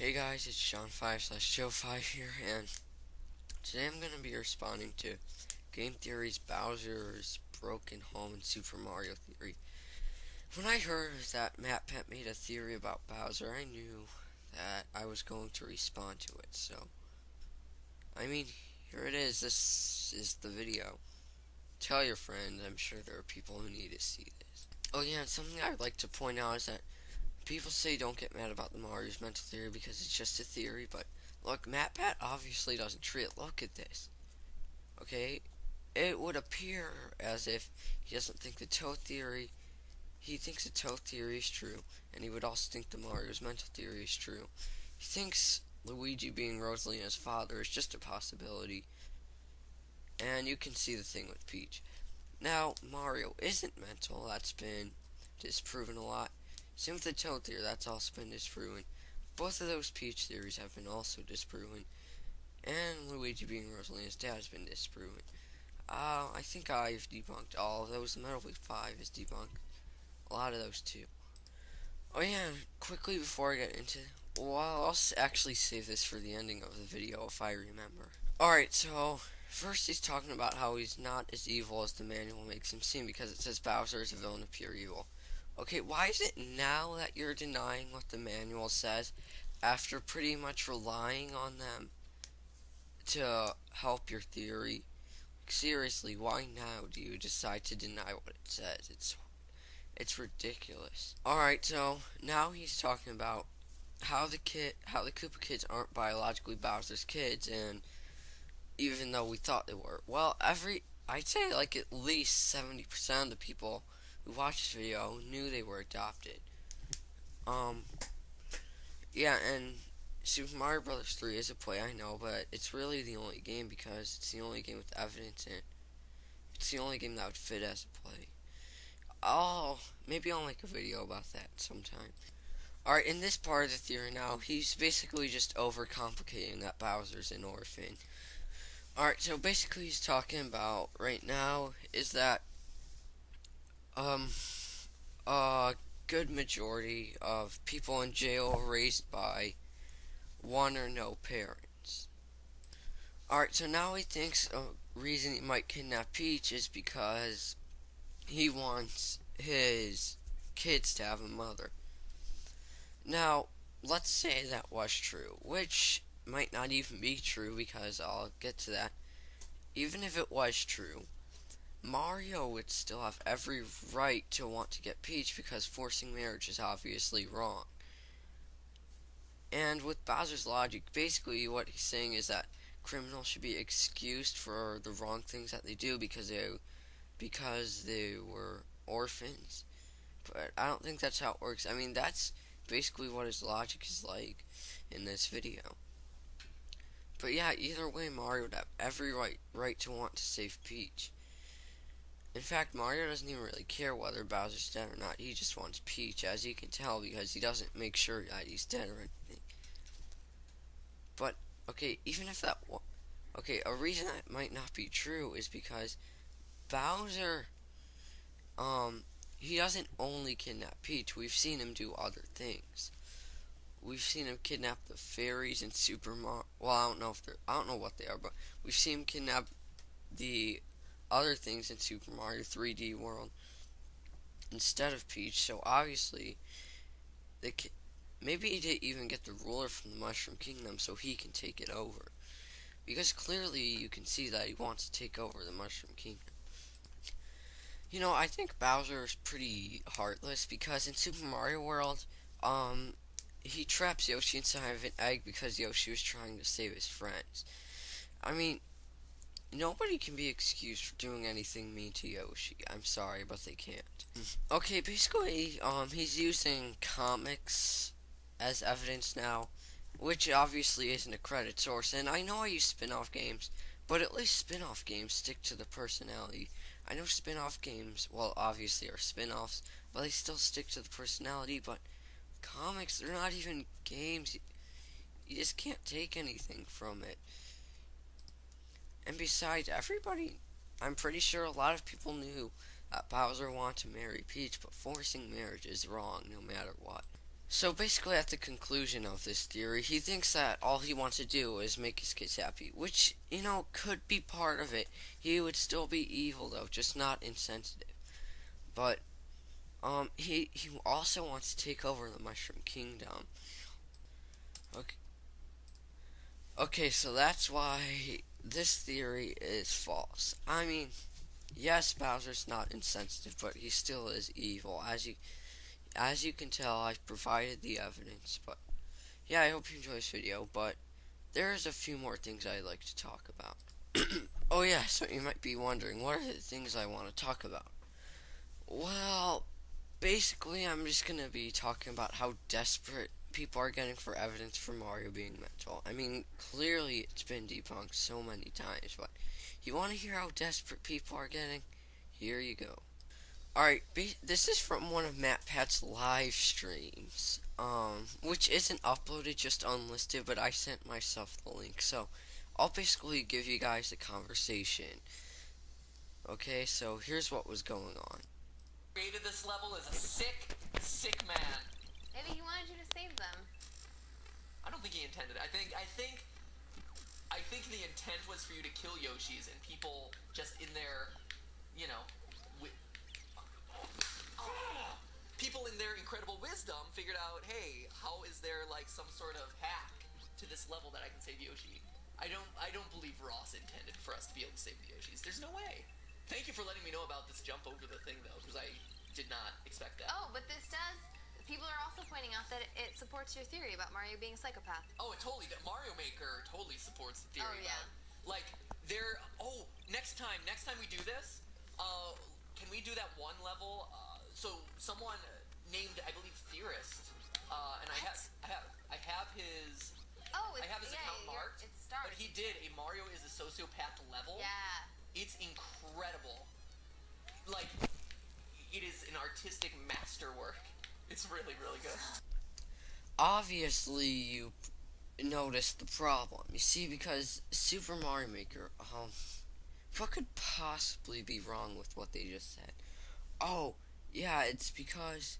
Hey guys, it's John5/Joe5 here, and today I'm going to be responding to Game Theory's Bowser's Broken Home in Super Mario Theory. When I heard that MatPat made a theory about Bowser, I knew that I was going to respond to it, so, here it is. This is the video. Tell your friends, I'm sure there are people who need to see this. Oh yeah, and something I'd like to point out is that people say don't get mad about the Mario's mental theory because it's just a theory, but look, MatPat obviously doesn't treat it. Look at this. Okay? It would appear as if he doesn't think the toe theory, he thinks the toe theory is true, and he would also think the Mario's mental theory is true. He thinks Luigi being Rosalina's father is just a possibility, and you can see the thing with Peach. Now, Mario isn't mental, that's been disproven a lot. Same with the Toad theory, that's also been disproven. Both of those Peach theories have been also disproven. And Luigi being Rosalina's dad has been disproven. I think I've debunked all of those. The Metal Gear 5 is debunked. A lot of those too. Oh yeah, quickly before I get into... Well, I'll actually save this for the ending of the video if I remember. Alright, so... First he's talking about how he's not as evil as the manual makes him seem because it says Bowser is a villain of pure evil. Okay, why is it now that you're denying what the manual says after pretty much relying on them to help your theory? Seriously, why now do you decide to deny what it says? It's ridiculous. Alright, so now he's talking about how the Koopa kids aren't biologically Bowser's kids, and even though we thought they were. Well, I'd say like at least 70% of the people who watched this video knew they were adopted. Yeah, and Super Mario Bros. 3 is a play, I know, but it's really the only game because it's the only game with evidence in it. It's the only game that would fit as a play. Maybe I'll make a video about that sometime. Alright, in this part of the theory now, he's basically just overcomplicating that Bowser's an orphan. Alright, so basically he's talking about right now is that a good majority of people in jail are raised by one or no parents. Alright, so now he thinks a reason he might kidnap Peach is because he wants his kids to have a mother. Now, let's say that was true, which might not even be true because I'll get to that. Even if it was true, Mario would still have every right to want to get Peach because forcing marriage is obviously wrong. And with Bowser's logic, basically what he's saying is that criminals should be excused for the wrong things that they do because they were orphans. But I don't think that's how it works. I mean, that's basically what his logic is like in this video. But yeah, either way, Mario would have every right to want to save Peach. In fact, Mario doesn't even really care whether Bowser's dead or not. He just wants Peach, as you can tell, because he doesn't make sure that he's dead or anything. But, okay, even if that... Okay, a reason that might not be true is because Bowser, he doesn't only kidnap Peach. We've seen him do other things. We've seen him kidnap the fairies in Super Mario. Well, I don't know what they are, but we've seen him kidnap the other things in Super Mario 3D World instead of Peach. So obviously, maybe he didn't even get the ruler from the Mushroom Kingdom so he can take it over. Because clearly you can see that he wants to take over the Mushroom Kingdom. You know, I think Bowser is pretty heartless because in Super Mario World, he traps Yoshi inside of an egg because Yoshi was trying to save his friends. I mean, nobody can be excused for doing anything mean to Yoshi. I'm sorry, but they can't. Okay, basically, he's using comics as evidence now, which obviously isn't a credit source. And I know I use spin-off games, but at least spin-off games stick to the personality. I know spin-off games, well, obviously are spin-offs, but they still stick to the personality, but comics, they're not even games. You just can't take anything from it. And besides, I'm pretty sure a lot of people knew that Bowser wanted to marry Peach, but forcing marriage is wrong no matter what. So basically, at the conclusion of this theory, he thinks that all he wants to do is make his kids happy, which, could be part of it. He would still be evil, though, just not insensitive. But, he also wants to take over the Mushroom Kingdom. Okay, okay, so that's why this theory is false. I mean, yes, Bowser's not insensitive, but he still is evil. As you can tell, I've provided the evidence, but yeah, I hope you enjoy this video, but there's a few more things I'd like to talk about. Oh yeah, so you might be wondering, what are the things I want to talk about? Well, basically, I'm just gonna be talking about how desperate people are getting for evidence for Mario being mental. I mean, clearly it's been debunked so many times, but you want to hear how desperate people are getting? Here you go. Alright, this is from one of MatPat's live streams, which isn't uploaded, just unlisted, but I sent myself the link, so I'll basically give you guys the conversation. Okay, so here's what was going on. Created this level is a sick, sick man. Maybe he wanted you to save them. I don't think he intended it. I think the intent was for you to kill Yoshis and people just in their, people in their incredible wisdom figured out, hey, how is there like some sort of hack to this level that I can save Yoshi? I don't believe Ross intended for us to be able to save the Yoshis. There's no way. Thank you for letting me know about this jump over the thing though, because I did not expect that. Oh, but this does. People are also pointing out that it supports your theory about Mario being a psychopath. Oh, it totally. That Mario Maker totally supports the theory. Oh yeah. Like there. Oh, next time we do this, can we do that one level? So someone named, I believe, Theorist, and I have his. Oh, I have his account marked. It's starred. But he did a Mario is a sociopath level. Yeah. It's incredible. Like, it is an artistic masterwork. It's really, really good. Obviously, you noticed the problem. You see, because Super Mario Maker, what could possibly be wrong with what they just said? Oh, yeah, it's because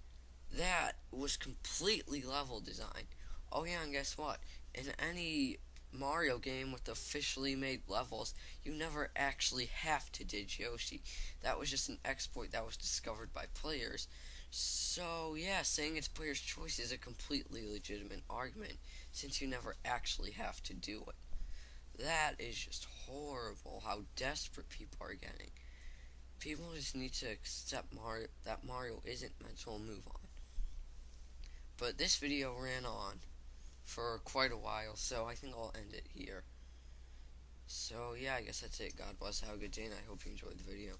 that was completely level design. Oh yeah, and guess what? In any Mario game with officially made levels, you never actually have to ditch Yoshi. That was just an exploit that was discovered by players. So yeah, saying it's player's choice is a completely legitimate argument, since you never actually have to do it. That is just horrible how desperate people are getting. People just need to accept that Mario isn't mental and move on. But this video ran on for quite a while, so I think I'll end it here. So yeah, I guess that's it. God bless, have a good day, and I hope you enjoyed the video.